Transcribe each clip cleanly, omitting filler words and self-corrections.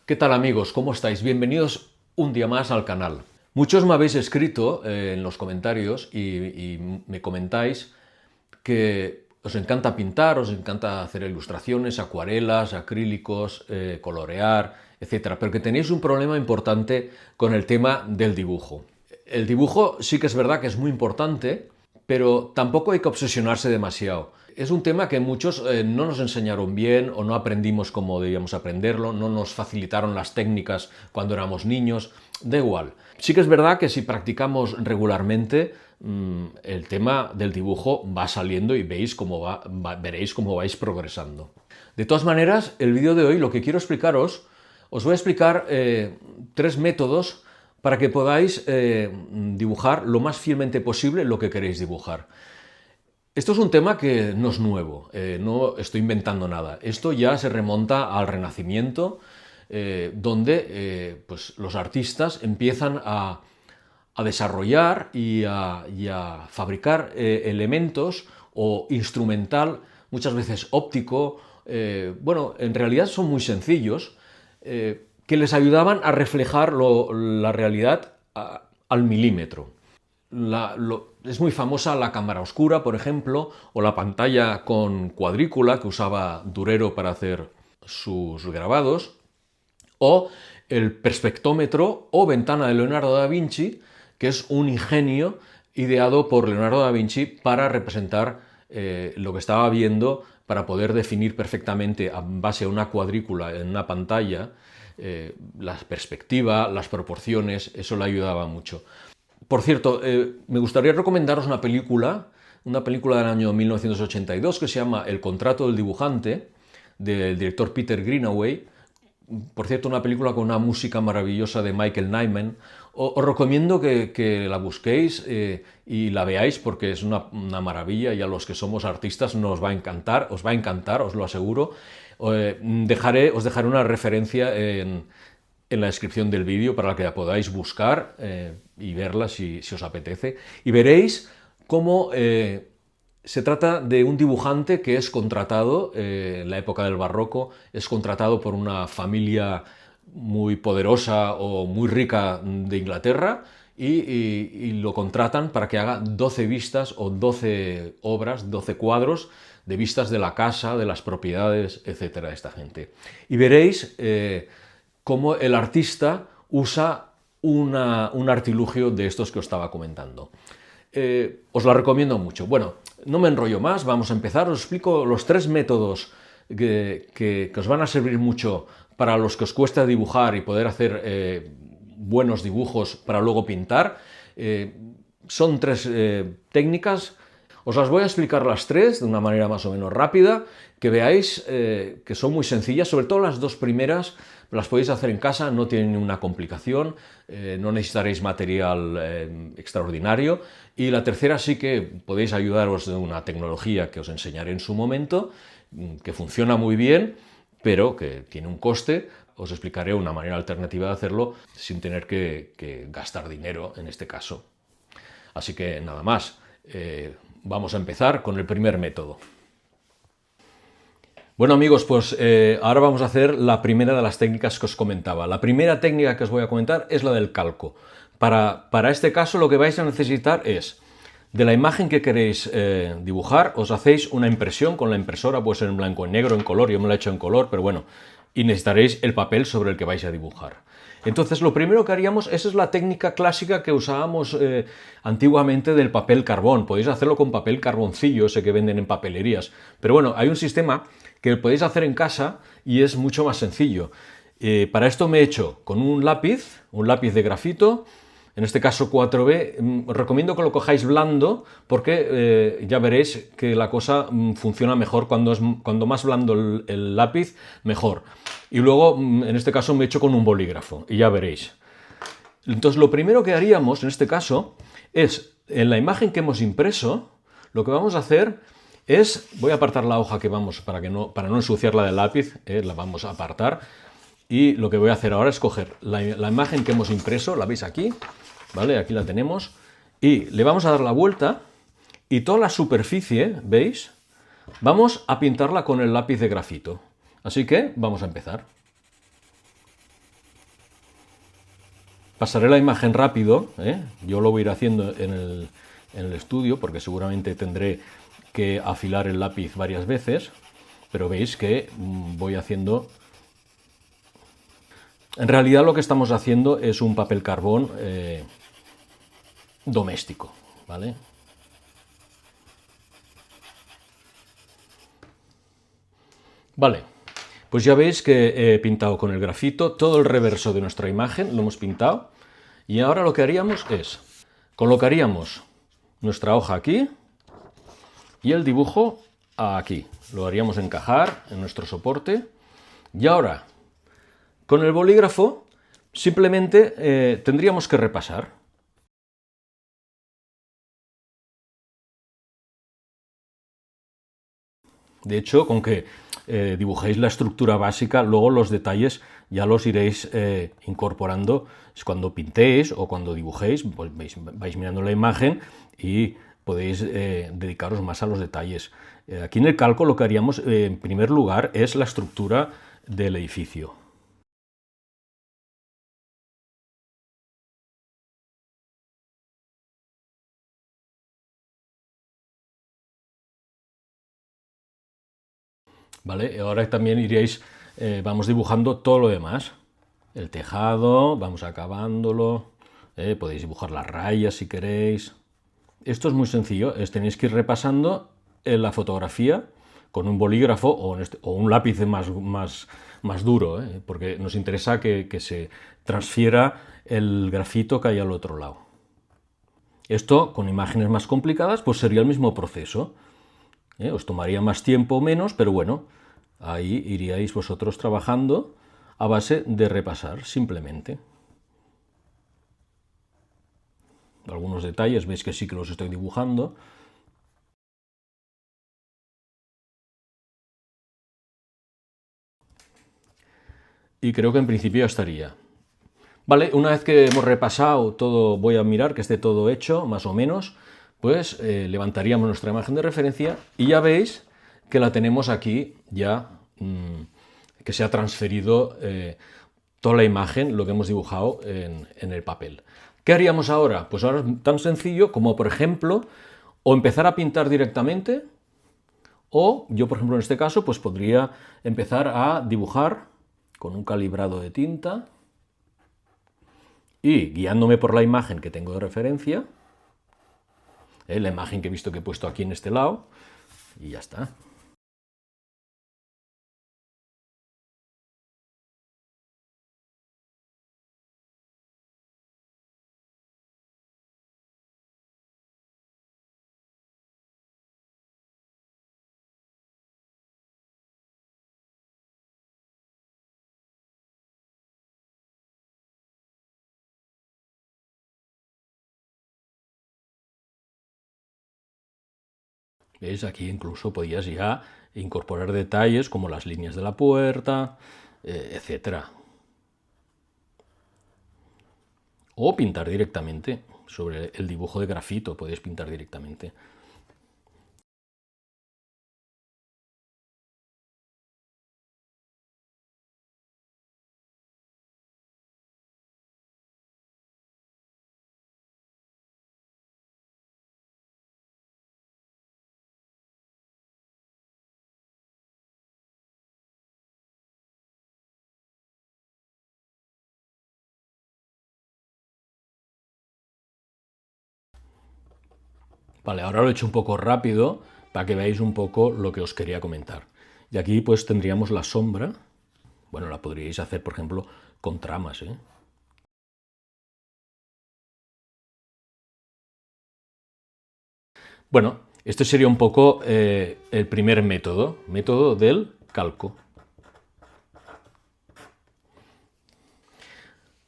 ¿Qué tal amigos? ¿Cómo estáis? Bienvenidos un día más al canal. Muchos me habéis escrito en los comentarios y me comentáis que os encanta pintar, os encanta hacer ilustraciones, acuarelas, acrílicos, colorear, etcétera, pero que tenéis un problema importante con el tema del dibujo. El dibujo sí que es verdad que es muy importante, pero tampoco hay que obsesionarse demasiado. Es un tema que muchos no nos enseñaron bien o no aprendimos como debíamos aprenderlo, no nos facilitaron las técnicas cuando éramos niños, da igual. Sí que es verdad que si practicamos regularmente, el tema del dibujo va saliendo y veréis cómo vais progresando. De todas maneras, el vídeo de hoy lo que quiero explicaros, os voy a explicar tres métodos para que podáis dibujar lo más fielmente posible lo que queréis dibujar. Esto es un tema que no es nuevo, no estoy inventando nada. Esto ya se remonta al Renacimiento, donde pues los artistas empiezan a desarrollar y a fabricar elementos o instrumental, muchas veces óptico, bueno, en realidad son muy sencillos, que les ayudaban a reflejar la realidad al milímetro. Es muy famosa la cámara oscura, por ejemplo, o la pantalla con cuadrícula que usaba Durero para hacer sus grabados, o el perspectómetro o ventana de Leonardo da Vinci, que es un ingenio ideado por Leonardo da Vinci para representar lo que estaba viendo, para poder definir perfectamente, a base de una cuadrícula en una pantalla, la perspectiva, las proporciones. Eso le ayudaba mucho. Por cierto, me gustaría recomendaros una película del año 1982 que se llama El contrato del dibujante, del director Peter Greenaway. Por cierto, una película con una música maravillosa de Michael Nyman. Os recomiendo que la busquéis y la veáis porque es una maravilla, y a los que somos artistas nos va a encantar, os lo aseguro. Os dejaré una referencia en la descripción del vídeo para que la podáis buscar y verla si os apetece. Y veréis cómo se trata de un dibujante que es contratado, en la época del barroco, es contratado por una familia muy poderosa o muy rica de Inglaterra y lo contratan para que haga 12 vistas o 12 obras, 12 cuadros de vistas de la casa, de las propiedades, etcétera, de esta gente. Y veréis cómo el artista usa un artilugio de estos que os estaba comentando. Os la recomiendo mucho. Bueno, no me enrollo más, vamos a empezar. Os explico los tres métodos que os van a servir mucho para los que os cuesta dibujar y poder hacer buenos dibujos para luego pintar. Son tres técnicas. Os las voy a explicar las tres de una manera más o menos rápida, que veáis que son muy sencillas. Sobre todo las dos primeras las podéis hacer en casa, no tienen ninguna complicación, no necesitaréis material extraordinario. Y la tercera sí que podéis ayudaros de una tecnología que os enseñaré en su momento, que funciona muy bien, pero que tiene un coste. Os explicaré una manera alternativa de hacerlo sin tener que gastar dinero en este caso. Así que nada más. Vamos a empezar con el primer método. Bueno amigos, pues ahora vamos a hacer la primera de las técnicas que os comentaba. La primera técnica que os voy a comentar es la del calco. Para este caso lo que vais a necesitar es, de la imagen que queréis dibujar, os hacéis una impresión con la impresora, puede ser en blanco, en negro, en color. Yo me la he hecho en color, pero bueno, y necesitaréis el papel sobre el que vais a dibujar. Entonces lo primero que haríamos, esa es la técnica clásica que usábamos antiguamente del papel carbón. Podéis hacerlo con papel carboncillo, ese que venden en papelerías. Pero bueno, hay un sistema que podéis hacer en casa y es mucho más sencillo. Para esto me he hecho con un lápiz de grafito, en este caso 4B. Os recomiendo que lo cojáis blando porque ya veréis que la cosa funciona mejor cuando más blando el lápiz, mejor. Y luego, en este caso, me he hecho con un bolígrafo y ya veréis. Entonces, lo primero que haríamos en este caso es, en la imagen que hemos impreso, lo que vamos a hacer es, voy a apartar la hoja que vamos, para no ensuciarla del lápiz, la vamos a apartar. Y lo que voy a hacer ahora es coger la imagen que hemos impreso, la veis aquí, ¿vale? Aquí la tenemos, y le vamos a dar la vuelta y toda la superficie, ¿veis? Vamos a pintarla con el lápiz de grafito. Así que vamos a empezar. Pasaré la imagen rápido, ¿eh? Yo lo voy a ir haciendo en el estudio, porque seguramente tendré que afilar el lápiz varias veces, pero veis que voy haciendo... En realidad lo que estamos haciendo es un papel carbón doméstico, ¿vale? Vale, pues ya veis que he pintado con el grafito todo el reverso de nuestra imagen, lo hemos pintado, y ahora lo que haríamos es, colocaríamos nuestra hoja aquí y el dibujo aquí. Lo haríamos encajar en nuestro soporte, y ahora, con el bolígrafo, simplemente tendríamos que repasar. De hecho, con que dibujéis la estructura básica, luego los detalles ya los iréis incorporando cuando pintéis o cuando dibujéis, pues vais mirando la imagen y podéis dedicaros más a los detalles. Aquí en el calco lo que haríamos en primer lugar es la estructura del edificio. ¿Vale? Ahora también iréis, vamos dibujando todo lo demás. El tejado, vamos acabándolo, podéis dibujar las rayas si queréis. Esto es muy sencillo, tenéis que ir repasando la fotografía con un bolígrafo o un lápiz más duro, porque nos interesa que se transfiera el grafito que hay al otro lado. Esto, con imágenes más complicadas, pues sería el mismo proceso. Os tomaría más tiempo o menos, pero bueno, ahí iríais vosotros trabajando a base de repasar simplemente. Algunos detalles veis que sí que los estoy dibujando. Y creo que en principio ya estaría. Vale, una vez que hemos repasado todo, voy a mirar que esté todo hecho, más o menos, pues levantaríamos nuestra imagen de referencia y ya veis que la tenemos aquí ya, que se ha transferido toda la imagen, lo que hemos dibujado en el papel. ¿Qué haríamos ahora? Pues ahora es tan sencillo como, por ejemplo, o empezar a pintar directamente, o yo, por ejemplo, en este caso, pues podría empezar a dibujar con un calibrado de tinta y guiándome por la imagen que tengo de referencia, la imagen que he visto que he puesto aquí en este lado, y ya está. ¿Veis? Aquí incluso podías ya incorporar detalles como las líneas de la puerta, etcétera. O pintar directamente. Sobre el dibujo de grafito podéis pintar directamente. Vale, ahora lo he hecho un poco rápido para que veáis un poco lo que os quería comentar. Y aquí pues tendríamos la sombra. Bueno, la podríais hacer, por ejemplo, con tramas, ¿eh? Bueno, este sería un poco el primer método del calco.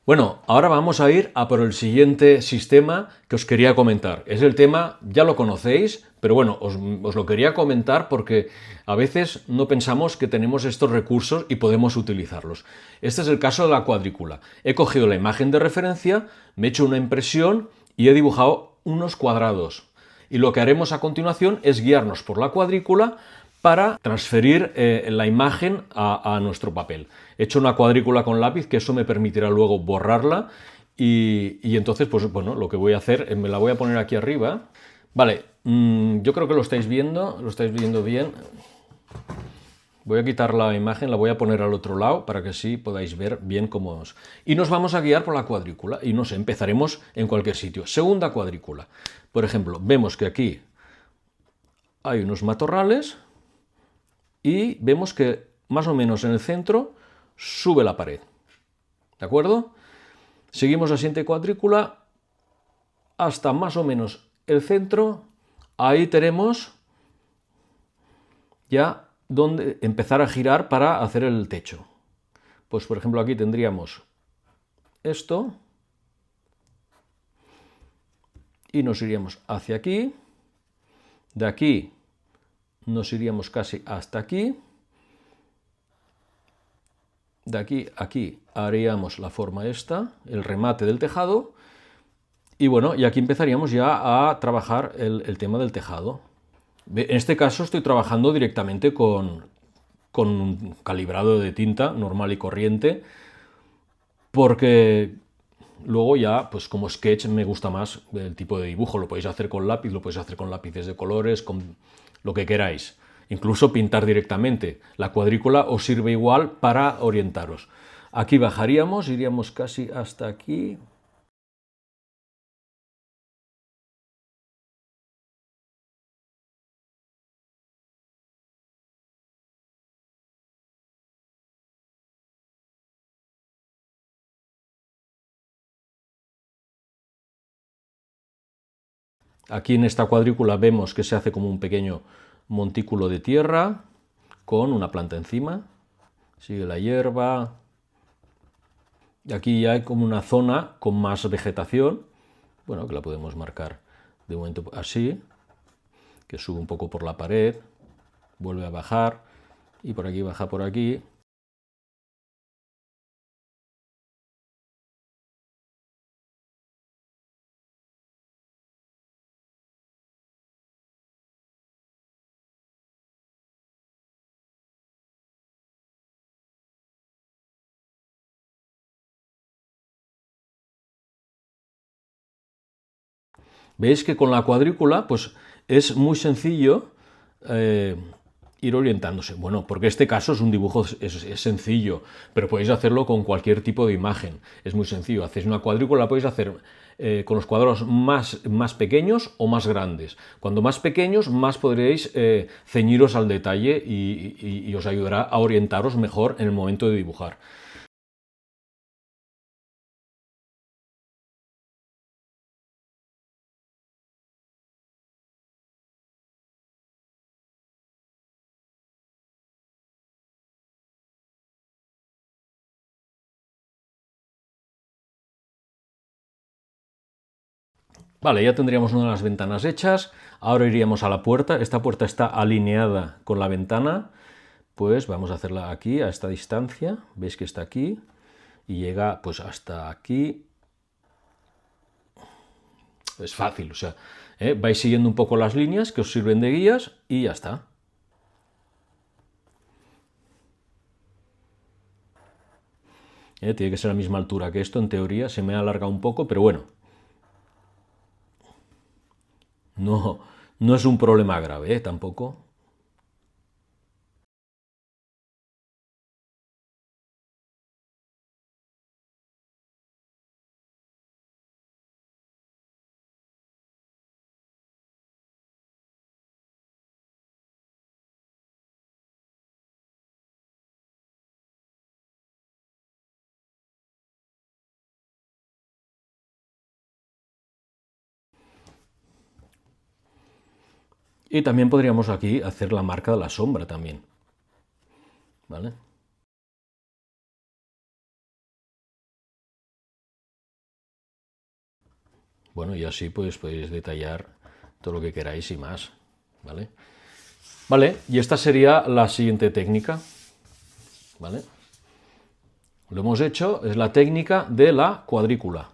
Bueno, ahora vamos a ir a por el siguiente sistema que os quería comentar. Es el tema, ya lo conocéis, pero bueno, os lo quería comentar porque a veces no pensamos que tenemos estos recursos y podemos utilizarlos. Este es el caso de la cuadrícula. He cogido la imagen de referencia, me he hecho una impresión y he dibujado unos cuadrados. Y lo que haremos a continuación es guiarnos por la cuadrícula para transferir la imagen a nuestro papel. He hecho una cuadrícula con lápiz, que eso me permitirá luego borrarla y entonces, pues bueno, lo que voy a hacer, me la voy a poner aquí arriba. Vale, yo creo que lo estáis viendo bien. Voy a quitar la imagen, la voy a poner al otro lado para que así podáis ver bien cómo es. Y nos vamos a guiar por la cuadrícula y no sé, empezaremos en cualquier sitio. Segunda cuadrícula. Por ejemplo, vemos que aquí hay unos matorrales y vemos que más o menos en el centro sube la pared. ¿De acuerdo? Seguimos la siguiente cuadrícula hasta más o menos el centro. Ahí tenemos ya donde empezar a girar para hacer el techo. Pues por ejemplo aquí tendríamos esto y nos iríamos hacia aquí. De aquí nos iríamos casi hasta aquí. De aquí a aquí haríamos la forma esta, el remate del tejado. Y bueno, y aquí empezaríamos ya a trabajar el tema del tejado. En este caso estoy trabajando directamente con un calibrado de tinta normal y corriente, porque luego ya, pues como sketch me gusta más el tipo de dibujo. Lo podéis hacer con lápiz, lo podéis hacer con lápices de colores, con lo que queráis. Incluso pintar directamente. La cuadrícula os sirve igual para orientaros. Aquí bajaríamos, iríamos casi hasta aquí. Aquí en esta cuadrícula vemos que se hace como un pequeño montículo de tierra con una planta encima. Sigue la hierba. Y aquí ya hay como una zona con más vegetación. Bueno, que la podemos marcar de momento así, que sube un poco por la pared, vuelve a bajar y por aquí baja por aquí. Veis que con la cuadrícula pues es muy sencillo ir orientándose. Bueno, porque este caso es un dibujo, es sencillo, pero podéis hacerlo con cualquier tipo de imagen. Es muy sencillo. Hacéis una cuadrícula, la podéis hacer con los cuadrados más pequeños o más grandes. Cuando más pequeños, más podréis ceñiros al detalle y os ayudará a orientaros mejor en el momento de dibujar. Vale, ya tendríamos una de las ventanas hechas. Ahora iríamos a la puerta. Esta puerta está alineada con la ventana. Pues vamos a hacerla aquí, a esta distancia. Veis que está aquí y llega pues hasta aquí. Es fácil, o sea, vais siguiendo un poco las líneas que os sirven de guías y ya está. Tiene que ser a la misma altura que esto, en teoría. Se me ha alargado un poco, pero bueno. No, no es un problema grave, tampoco. Y también podríamos aquí hacer la marca de la sombra también. ¿Vale? Bueno, y así pues podéis detallar todo lo que queráis y más. ¿Vale? Vale, y esta sería la siguiente técnica. ¿Vale? Lo hemos hecho, es la técnica de la cuadrícula.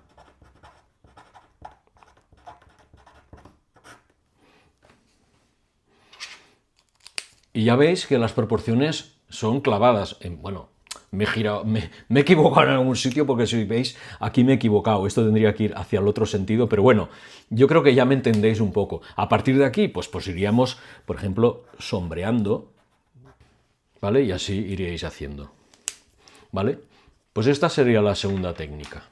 Y ya veis que las proporciones son clavadas. Bueno, me he girado, me he equivocado en algún sitio porque si veis, aquí me he equivocado. Esto tendría que ir hacia el otro sentido, pero bueno, yo creo que ya me entendéis un poco. A partir de aquí, pues iríamos, por ejemplo, sombreando, ¿vale? Y así iríais haciendo, ¿vale? Pues esta sería la segunda técnica.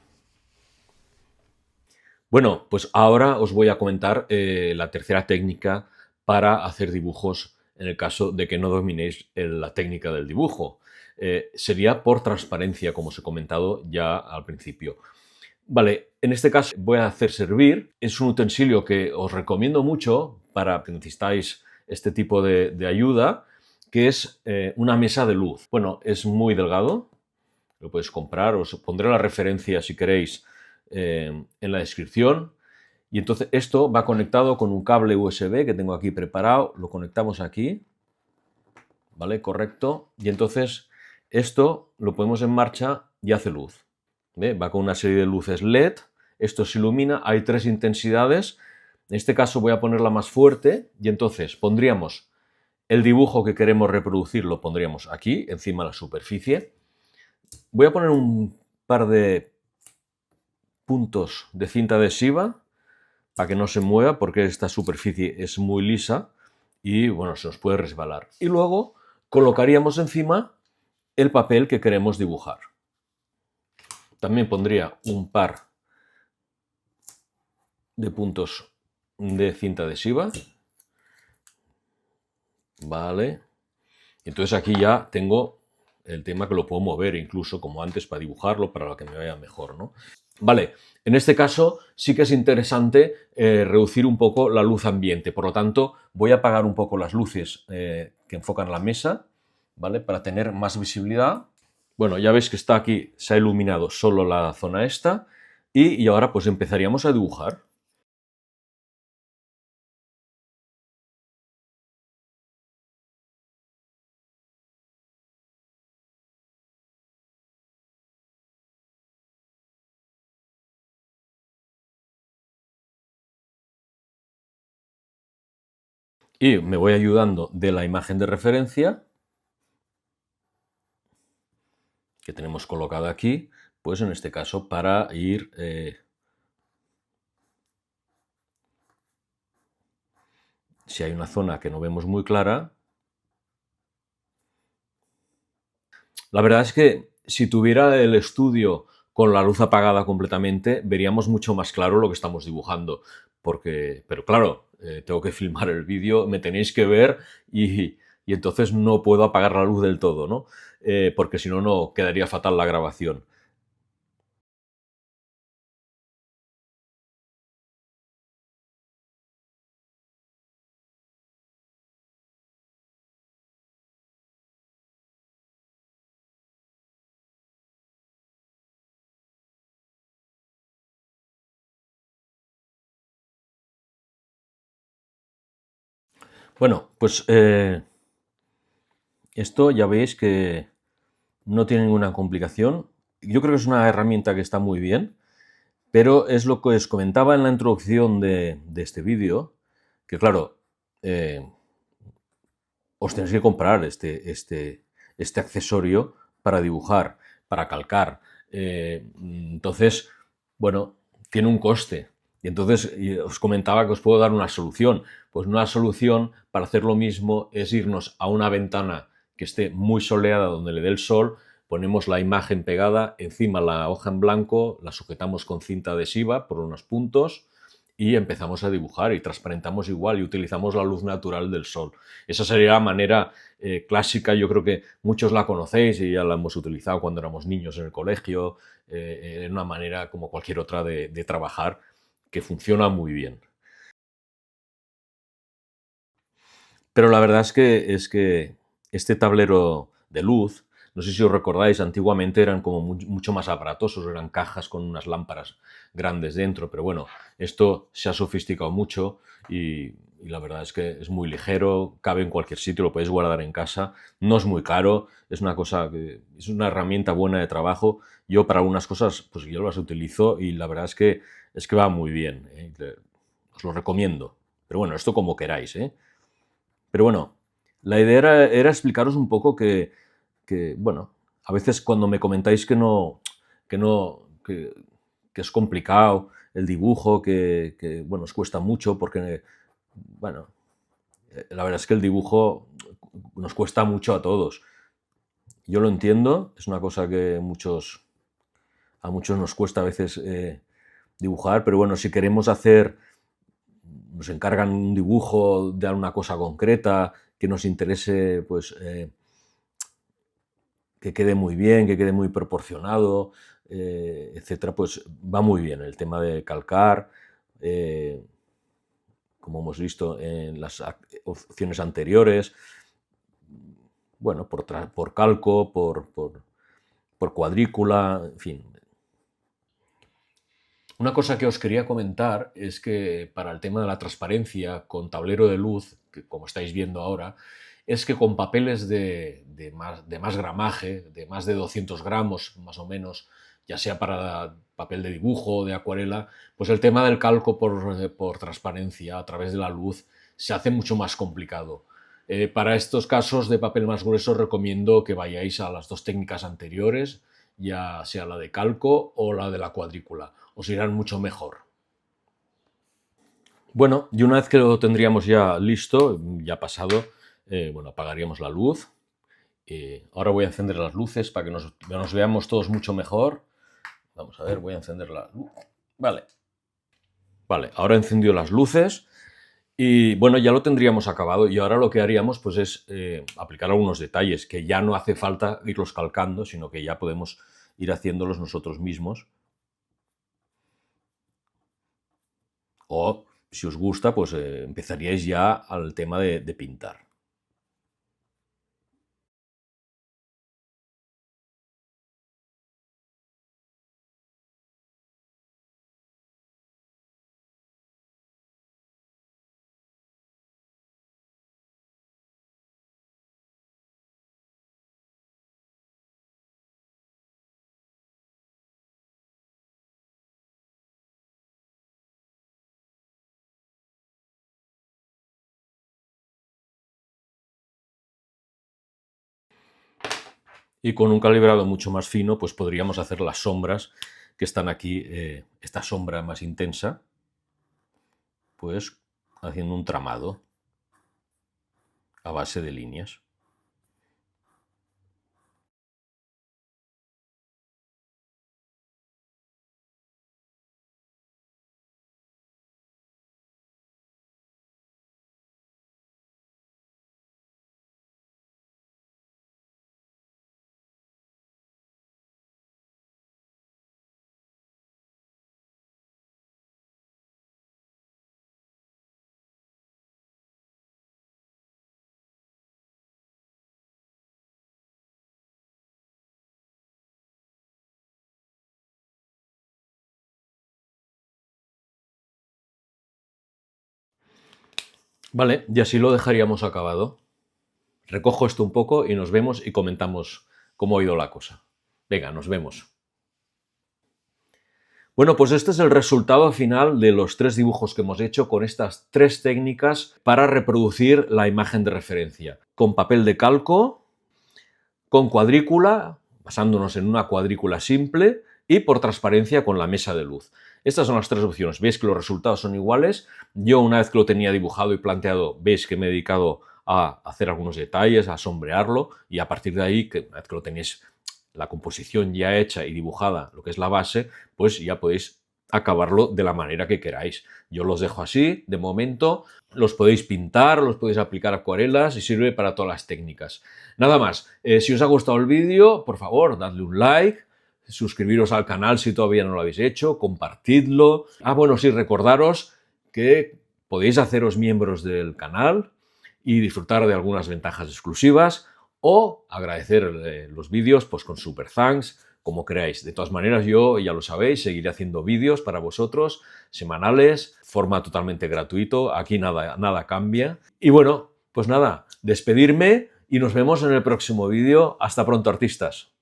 Bueno, pues ahora os voy a comentar la tercera técnica para hacer dibujos en el caso de que no dominéis la técnica del dibujo. Sería por transparencia, como os he comentado ya al principio. Vale, en este caso voy a hacer servir. Es un utensilio que os recomiendo mucho para que necesitáis este tipo de ayuda, que es una mesa de luz. Bueno, es muy delgado, lo podéis comprar, os pondré la referencia si queréis en la descripción. Y entonces esto va conectado con un cable USB que tengo aquí preparado, lo conectamos aquí, ¿vale? Correcto. Y entonces esto lo ponemos en marcha y hace luz. ¿Ve? Va con una serie de luces LED, esto se ilumina, hay 3 intensidades, en este caso voy a ponerla más fuerte y entonces pondríamos el dibujo que queremos reproducir, lo pondríamos aquí, encima de la superficie. Voy a poner un par de puntos de cinta adhesiva para que no se mueva porque esta superficie es muy lisa y bueno, se nos puede resbalar. Y luego colocaríamos encima el papel que queremos dibujar. También pondría un par de puntos de cinta adhesiva. Vale. Entonces aquí ya tengo el tema que lo puedo mover incluso como antes para dibujarlo, para que me vaya mejor, ¿no? Vale, en este caso sí que es interesante reducir un poco la luz ambiente, por lo tanto voy a apagar un poco las luces que enfocan la mesa, ¿vale? Para tener más visibilidad. Bueno, ya veis que está aquí, se ha iluminado solo la zona esta y ahora pues empezaríamos a dibujar. Y me voy ayudando de la imagen de referencia que tenemos colocada aquí, pues en este caso para ir si hay una zona que no vemos muy clara. La verdad es que si tuviera el estudio con la luz apagada completamente, veríamos mucho más claro lo que estamos dibujando. Pero claro, tengo que filmar el vídeo, me tenéis que ver y entonces no puedo apagar la luz del todo, ¿no? Porque si no, no quedaría fatal la grabación. Bueno, pues esto ya veis que no tiene ninguna complicación. Yo creo que es una herramienta que está muy bien, pero es lo que os comentaba en la introducción de este vídeo, que claro, eh, os tenéis que comprar este accesorio para dibujar, para calcar. Entonces, bueno, tiene un coste. Y entonces os comentaba que os puedo dar una solución. Pues una solución para hacer lo mismo es irnos a una ventana que esté muy soleada donde le dé el sol, ponemos la imagen pegada, encima la hoja en blanco, la sujetamos con cinta adhesiva por unos puntos y empezamos a dibujar y transparentamos igual y utilizamos la luz natural del sol. Esa sería la manera clásica, yo creo que muchos la conocéis y ya la hemos utilizado cuando éramos niños en el colegio, en una manera como cualquier otra de trabajar que funciona muy bien. Pero la verdad es que este tablero de luz, no sé si os recordáis, antiguamente eran como mucho más aparatosos, eran cajas con unas lámparas grandes dentro, pero bueno, esto se ha sofisticado mucho y la verdad es que es muy ligero, cabe en cualquier sitio, lo podéis guardar en casa, no es muy caro, es una cosa que es una herramienta buena de trabajo. Yo para algunas cosas, pues yo las utilizo y la verdad es que va muy bien, ¿eh? Os lo recomiendo. Pero bueno, esto como queráis, ¿eh? Pero bueno, la idea era explicaros un poco que, bueno, A veces cuando me comentáis que es complicado el dibujo, bueno, os cuesta mucho porque, bueno, la verdad es que el dibujo nos cuesta mucho a todos. Yo lo entiendo, es una cosa que a muchos nos cuesta a veces dibujar, pero bueno, si queremos nos encargan un dibujo de alguna cosa concreta que nos interese, pues que quede muy bien, que quede muy proporcionado, etcétera, pues va muy bien el tema de calcar, como hemos visto en las opciones anteriores, bueno, por calco, por cuadrícula, en fin. Una cosa que os quería comentar es que para el tema de la transparencia con tablero de luz, que como estáis viendo ahora, es que con papeles de más gramaje, de más de 200 gramos más o menos, ya sea para papel de dibujo o de acuarela, pues el tema del calco por transparencia a través de la luz se hace mucho más complicado. Para estos casos de papel más grueso recomiendo que vayáis a las dos técnicas anteriores, ya sea la de calco o la de la cuadrícula. Os irán mucho mejor. Bueno, y una vez que lo tendríamos ya listo, ya pasado, bueno, apagaríamos la luz. Ahora voy a encender las luces para que nos veamos todos mucho mejor. Vamos a ver, voy a encender la luz. Vale. Vale, ahora he encendido las luces y bueno, ya lo tendríamos acabado y ahora lo que haríamos pues es aplicar algunos detalles que ya no hace falta irlos calcando, sino que ya podemos ir haciéndolos nosotros mismos. O, si os gusta, pues empezaríais ya al tema de pintar. Y con un calibrado mucho más fino, pues podríamos hacer las sombras que están aquí, esta sombra más intensa, pues haciendo un tramado a base de líneas. Vale, y así lo dejaríamos acabado. Recojo esto un poco y nos vemos y comentamos cómo ha ido la cosa. Venga, nos vemos. Bueno, pues este es el resultado final de los 3 dibujos que hemos hecho con estas 3 técnicas para reproducir la imagen de referencia. Con papel de calco, con cuadrícula, basándonos en una cuadrícula simple, y por transparencia con la mesa de luz. Estas son las 3 opciones. Veis que los resultados son iguales. Yo, una vez que lo tenía dibujado y planteado, veis que me he dedicado a hacer algunos detalles, a sombrearlo, y a partir de ahí, una vez que lo tenéis la composición ya hecha y dibujada, lo que es la base, pues ya podéis acabarlo de la manera que queráis. Yo los dejo así, de momento, los podéis pintar, los podéis aplicar acuarelas y sirve para todas las técnicas. Nada más, si os ha gustado el vídeo, por favor, dadle un like, suscribiros al canal si todavía no lo habéis hecho, compartidlo. Bueno, sí, recordaros que podéis haceros miembros del canal y disfrutar de algunas ventajas exclusivas o agradecer los vídeos pues con super thanks, como queráis. De todas maneras, yo, ya lo sabéis, seguiré haciendo vídeos para vosotros, semanales, forma totalmente gratuito, aquí nada cambia. Y bueno, pues nada, despedirme y nos vemos en el próximo vídeo. Hasta pronto, artistas.